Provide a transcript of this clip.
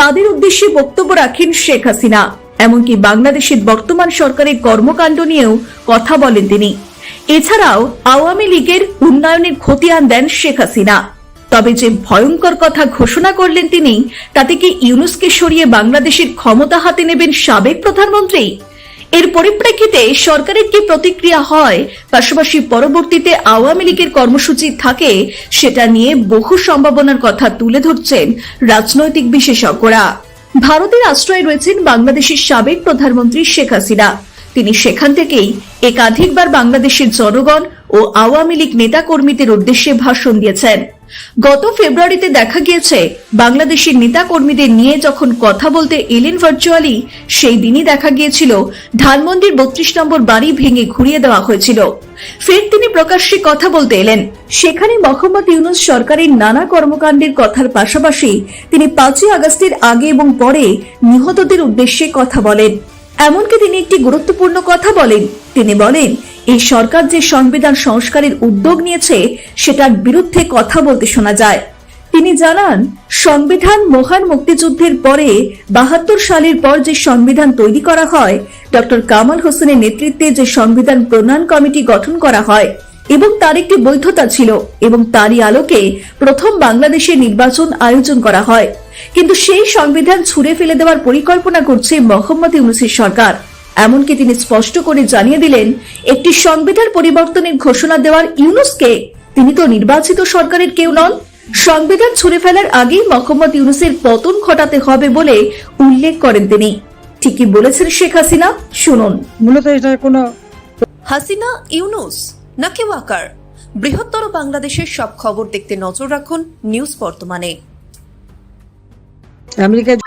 তাদের উদ্দেশ্যে বক্তব্য রাখেন শেখ হাসিনা। এমনকি বাংলাদেশের বর্তমান সরকারের কর্মকাণ্ড নিয়েও কথা বলেন তিনি। এছাড়াও আওয়ামী লীগের উন্নয়নের খতিয়ান দেন শেখ হাসিনা। তবে যে ভয়ঙ্কর কথা ঘোষণা করলেন তিনি, তাতে কি ইউনূসকে সরিয়ে বাংলাদেশের ক্ষমতা হাতে নেবেন সাবেক প্রধানমন্ত্রী? এর পরিপ্রেক্ষিতে সরকারের কি প্রতিক্রিয়া হয়, পাশাপাশি পরবর্তীতে আওয়ামী লীগের কর্মসূচি থাকে, সেটা নিয়ে বহু সম্ভাবনার কথা তুলে ধরছেন রাজনৈতিক বিশেষজ্ঞরা। ভারতের আশ্রয়ে রয়েছেন বাংলাদেশের সাবেক প্রধানমন্ত্রী শেখ হাসিনা। তিনি সেখান থেকেই একাধিকবার বাংলাদেশের জনগণ ও আওয়ামী লীগ নেতাকর্মীদের উদ্দেশ্যে ভাষণ দিয়েছেন। গত ফেব্রুয়ারিতে দেখা গিয়েছে, বাংলাদেশের নেতাকর্মীদের নিয়ে যখন কথা বলতে এলেন ভার্চুয়ালি, সেই দিনই দেখা গিয়েছিল ধানমন্ডির 32 নম্বর বাড়ি ভেঙে ঘুরিয়ে দেওয়া হয়েছিল। ফের তিনি প্রকাশ্যে কথা বলতে এলেন। সেখানে মোহাম্মদ ইউনূস সরকারের নানা কর্মকাণ্ডের কথার পাশাপাশি তিনি 5ই আগস্টের আগে এবং পরে নিহতদের উদ্দেশ্যে কথা বলেন। এমনকি তিনি একটি গুরুত্বপূর্ণ কথা বলেন। তিনি বলেন, এই সরকার যে সংবিধান সংস্কারের উদ্যোগ নিয়েছে সেটার বিরুদ্ধে কথা বলতে শোনা যায়। তিনি জানান, সংবিধান মহান মুক্তিযুদ্ধের পরে 72 সালের পর যে সংবিধান তৈরি করা হয়, ডক্টর কামাল হোসেনের নেতৃত্বে যে সংবিধান প্রণয়ন কমিটি গঠন করা হয় এবং তার একটি বৈধতা ছিল এবং তারই আলোকে প্রথম বাংলাদেশে নির্বাচন আয়োজন করা হয়। কিন্তু সেই সংবিধান ছুঁড়ে ফেলে দেওয়ার পরিকল্পনা করছে মোহাম্মদ ইউনূসের সরকার। এমনকি তিনি স্পষ্ট করে জানিয়ে দিলেন, একটি সংবিধান পরিবর্তনের ঘোষণা দেওয়ার ইউনূসকে, তিনি তো নির্বাচিত সরকারের কেউ নন। সংবিধান ছুঁড়ে ফেলার আগেই মোহাম্মদ ইউনূসের পতন ঘটাতে হবে বলে উল্লেখ করেন তিনি। ঠিকই বলেছেন শেখ হাসিনা, শুনুন। মূলত এটা কোনো হাসিনা, ইউনূস নাকি ওয়াকার? বৃহত্তর বাংলাদেশের সব খবর দেখতে নজর রাখুন নিউজ বর্তমানে। আমেরিকায়